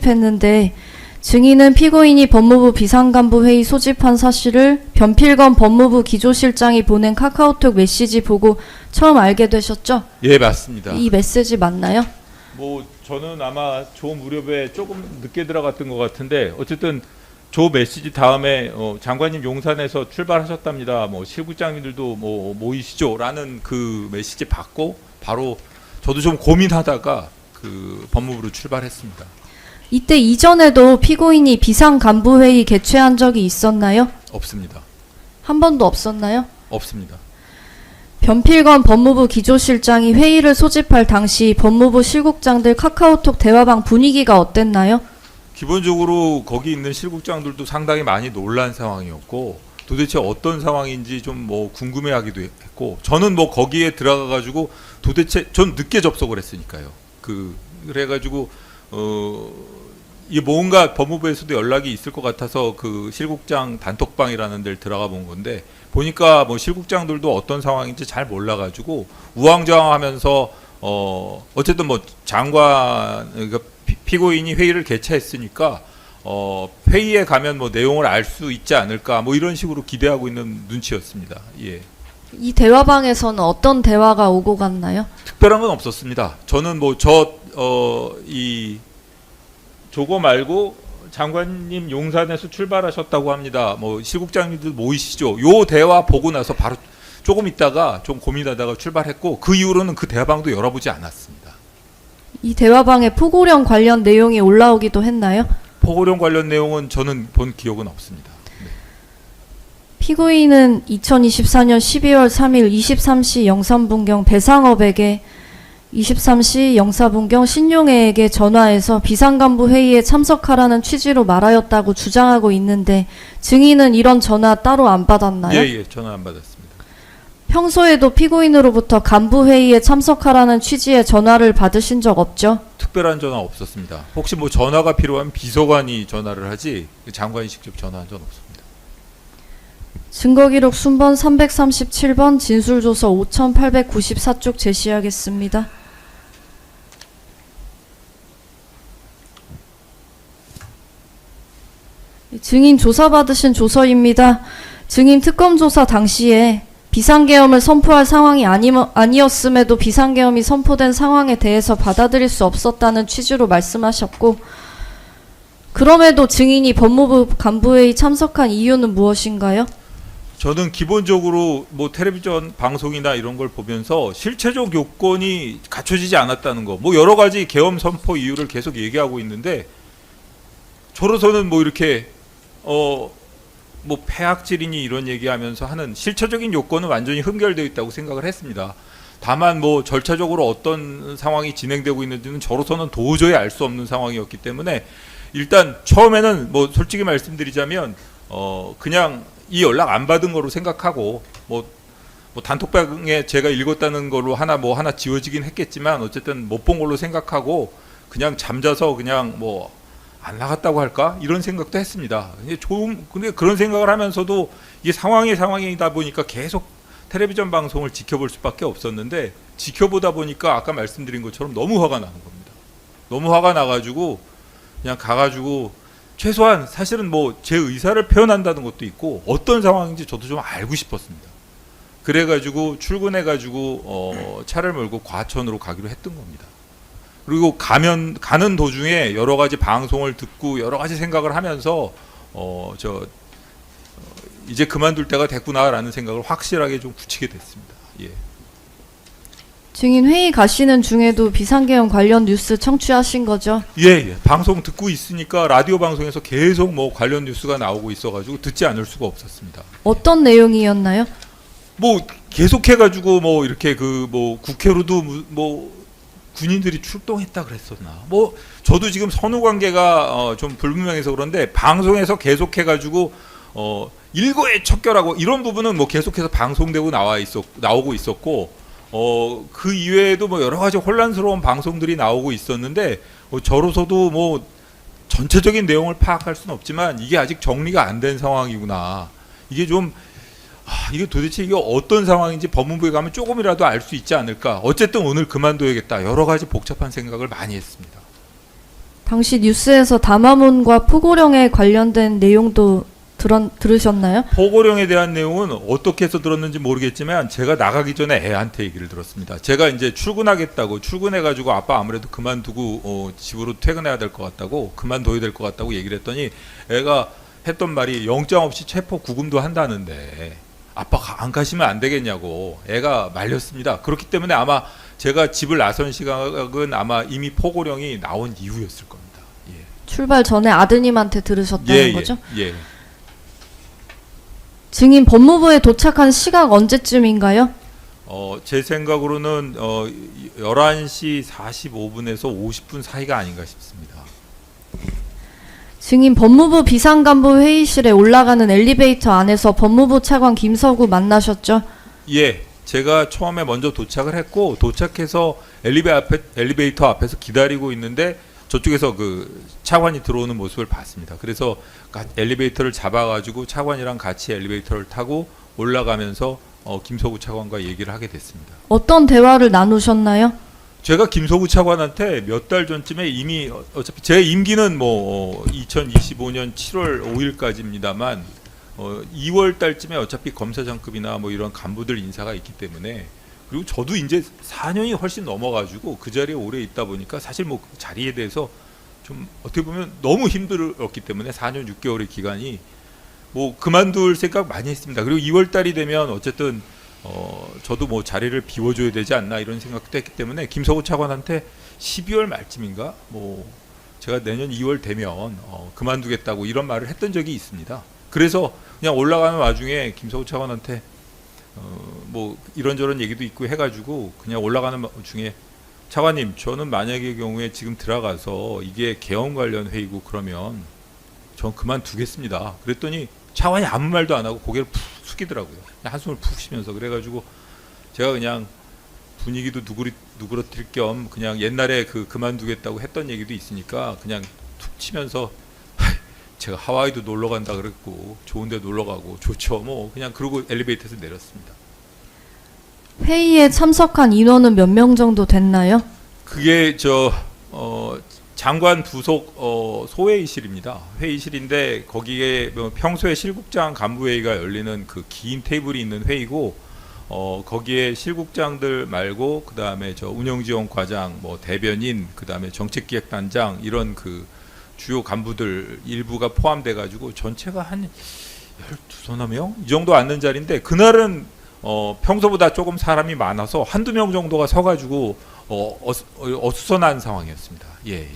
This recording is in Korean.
소집했는데 증인은 피고인이 법무부 비상간부 회의 소집한 사실을 변필건 법무부 기조실장이 보낸 카카오톡 메시지 보고 처음 알게 되셨죠? 예, 맞습니다. 이 메시지 맞나요? 뭐 저는 아마 조 무렵에 조금 늦게 들어갔던 것 같은데 어쨌든 조 메시지 다음에 장관님 용산에서 출발하셨답니다. 뭐 실국장님들도 뭐 모이시죠라는 그 메시지 받고 바로 저도 좀 고민하다가 그 법무부로 출발했습니다. 이때 이전에도 피고인이 비상간부회의 개최한 적이 있었나요? 없습니다. 한 번도 없었나요? 없습니다. 변필건 법무부 기조실장이 회의를 소집할 당시 법무부 실국장들 카카오톡 대화방 분위기가 어땠나요? 기본적으로 거기 있는 실국장들도 상당히 많이 놀란 상황이었고 도대체 어떤 상황인지 좀 뭐 궁금해하기도 했고 저는 뭐 거기에 들어가 가지고 도대체 전 늦게 접속을 했으니까요. 그래가지고 이게 뭔가 법무부에서도 연락이 있을 것 같아서 그 실국장 단톡방이라는 데를 들어가 본 건데 보니까 뭐 실국장들도 어떤 상황인지 잘 몰라가지고 우왕좌왕하면서 어쨌든 뭐 장관 그러니까 피고인이 회의를 개최했으니까 회의에 가면 뭐 내용을 알 수 있지 않을까 뭐 이런 식으로 기대하고 있는 눈치였습니다. 예. 이 대화방에서는 어떤 대화가 오고 갔나요? 특별한 건 없었습니다. 저는 뭐 이 저거 말고 장관님 용산에서 출발하셨다고 합니다. 뭐 실국장님들 모이시죠. 요 대화 보고 나서 바로 조금 있다가 좀 고민하다가 출발했고 그 이후로는 그 대화방도 열어보지 않았습니다. 이 대화방에 포고령 관련 내용이 올라오기도 했나요? 포고령 관련 내용은 저는 본 기억은 없습니다. 네. 피고인은 2024년 12월 3일 23시 영산분경 배상업에게 23시 영사분경 신용회에게 전화해서 비상간부 회의에 참석하라는 취지로 말하였다고 주장하고 있는데 증인은 이런 전화 따로 안 받았나요? 예, 전화 안 받았습니다. 평소에도 피고인으로부터 간부 회의에 참석하라는 취지의 전화를 받으신 적 없죠? 특별한 전화 없었습니다. 혹시 뭐 전화가 필요하면 비서관이 전화를 하지 장관이 직접 전화한 적 없습니다. 증거기록 순번 337번 진술조서 5894쪽 제시하겠습니다. 증인 조사받으신 조서입니다. 증인 특검조사 당시에 비상계엄을 선포할 상황이 아니었음에도 비상계엄이 선포된 상황에 대해서 받아들일 수 없었다는 취지로 말씀하셨고 그럼에도 증인이 법무부 간부회의 참석한 이유는 무엇인가요? 저는 기본적으로 뭐 텔레비전 방송이나 이런 걸 보면서 실체적 요건이 갖춰지지 않았다는 거, 뭐 여러 가지 계엄 선포 이유를 계속 얘기하고 있는데 저로서는 뭐 이렇게 뭐 폐악질이니 이런 얘기하면서 하는 실체적인 요건은 완전히 흠결되어 있다고 생각을 했습니다. 다만 뭐 절차적으로 어떤 상황이 진행되고 있는지는 저로서는 도저히 알 수 없는 상황이었기 때문에 일단 처음에는 뭐 솔직히 말씀드리자면 그냥 이 연락 안 받은 거로 생각하고 뭐 단톡방에 제가 읽었다는 걸로 하나 지워지긴 했겠지만 어쨌든 못 본 걸로 생각하고 그냥 잠자서 그냥 뭐 안 나갔다고 할까 이런 생각도 했습니다. 근데 그런 생각을 하면서도 이게 상황이다 보니까 계속 텔레비전 방송을 지켜볼 수밖에 없었는데 지켜보다 보니까 아까 말씀드린 것처럼 너무 화가 나는 겁니다. 너무 화가 나가지고 그냥 가가지고 최소한 사실은 뭐 제 의사를 표현한다는 것도 있고 어떤 상황인지 저도 좀 알고 싶었습니다. 그래가지고 출근해가지고 차를 몰고 과천으로 가기로 했던 겁니다. 그리고 가는 도중에 여러 가지 방송을 듣고 여러 가지 생각을 하면서 이제 그만둘 때가 됐구나라는 생각을 확실하게 좀 굳히게 됐습니다. 예. 증인 회의 가시는 중에도 비상계엄 관련 뉴스 청취하신 거죠? 예. 방송 듣고 있으니까 라디오 방송에서 계속 뭐 관련 뉴스가 나오고 있어가지고 듣지 않을 수가 없었습니다. 어떤 내용이었나요? 뭐 계속해가지고 뭐 이렇게 그 뭐 국회로도 뭐 군인들이 출동했다 그랬었나? 뭐 저도 지금 선후 관계가 좀 불분명해서 그런데 방송에서 계속해가지고 일거에 척결하고 이런 부분은 뭐 계속해서 방송되고 나오고 있었고 그 이외에도 뭐 여러 가지 혼란스러운 방송들이 나오고 있었는데 저로서도 뭐 전체적인 내용을 파악할 수는 없지만 이게 아직 정리가 안 된 상황이구나. 이게 좀 이게 도대체 이게 어떤 상황인지 법무부에 가면 조금이라도 알 수 있지 않을까. 어쨌든 오늘 그만둬야겠다. 여러 가지 복잡한 생각을 많이 했습니다. 당시 뉴스에서 담화문과 포고령에 관련된 내용도 들으셨나요? 포고령에 대한 내용은 어떻게 해서 들었는지 모르겠지만 제가 나가기 전에 애한테 얘기를 들었습니다. 제가 이제 출근하겠다고 출근해가지고 아빠 아무래도 그만두고 집으로 퇴근해야 될 것 같다고 그만둬야 될 것 같다고 얘기를 했더니 애가 했던 말이 영장 없이 체포 구금도 한다는데 아빠가 안 가시면 안 되겠냐고 애가 말렸습니다. 그렇기 때문에 아마 제가 집을 나선 시각은 아마 이미 포고령이 나온 이후였을 겁니다. 예. 출발 전에 아드님한테 들으셨다는 거죠? 예. 증인 법무부에 도착한 시각 언제쯤인가요? 제 생각으로는 11시 45분에서 50분 사이가 아닌가 싶습니다. 증인 법무부 비상간부 회의실에 올라가는 엘리베이터 안에서 법무부 차관 김서구 만나셨죠? 예, 제가 처음에 먼저 도착을 했고 도착해서 엘리베이터 앞에서 기다리고 있는데 저쪽에서 그 차관이 들어오는 모습을 봤습니다. 그래서 엘리베이터를 잡아가지고 차관이랑 같이 엘리베이터를 타고 올라가면서 김서구 차관과 얘기를 하게 됐습니다. 어떤 대화를 나누셨나요? 제가 김서구 차관한테 몇 달 전쯤에 이미 어차피 제 임기는 2025년 7월 5일까지입니다만 2월 달쯤에 어차피 검사장급이나 이런 간부들 인사가 있기 때문에 그리고 저도 이제 4년이 훨씬 넘어가지고 그 자리에 오래 있다 보니까 사실 그 자리에 대해서 좀 어떻게 보면 너무 힘들었기 때문에 4년 6개월의 기간이 그만둘 생각 많이 했습니다. 그리고 2월 달이 되면 어쨌든 저도 자리를 비워줘야 되지 않나 이런 생각도 했기 때문에 김서구 차관한테 12월 말쯤인가 제가 내년 2월 되면 그만두겠다고 이런 말을 했던 적이 있습니다. 그래서 그냥 올라가는 와중에 김서구 차관한테 이런저런 얘기도 있고 해가지고 그냥 올라가는 중에 차관님 저는 만약의 경우에 지금 들어가서 이게 계엄 관련 회의고 그러면 전 그만두겠습니다. 그랬더니 차관이 아무 말도 안 하고 고개를 푹 숙이더라고요. 그냥 한숨을 푹 쉬면서. 그래가지고 제가 그냥 분위기도 누그러뜨릴 겸 그냥 옛날에 그만두겠다고 했던 얘기도 있으니까 그냥 툭 치면서 제가 하와이도 놀러 간다 그랬고 좋은데 놀러 가고 좋죠 그냥 그러고 엘리베이터에서 내렸습니다. 회의에 참석한 인원은 몇 명 정도 됐나요? 그게 장관 부속 소회의실입니다. 회의실인데 거기에 평소에 실국장 간부회의가 열리는 그 긴 테이블이 있는 회의고 거기에 실국장들 말고 그 다음에 운영지원과장, 대변인, 그 다음에 정책기획단장 이런 주요 간부들 일부가 포함돼 가지고 전체가 한 12서너 명? 이 정도 앉는 자리인데 그날은 평소보다 조금 사람이 많아서 한두 명 정도가 서가지고 어수선한 상황이었습니다. 예.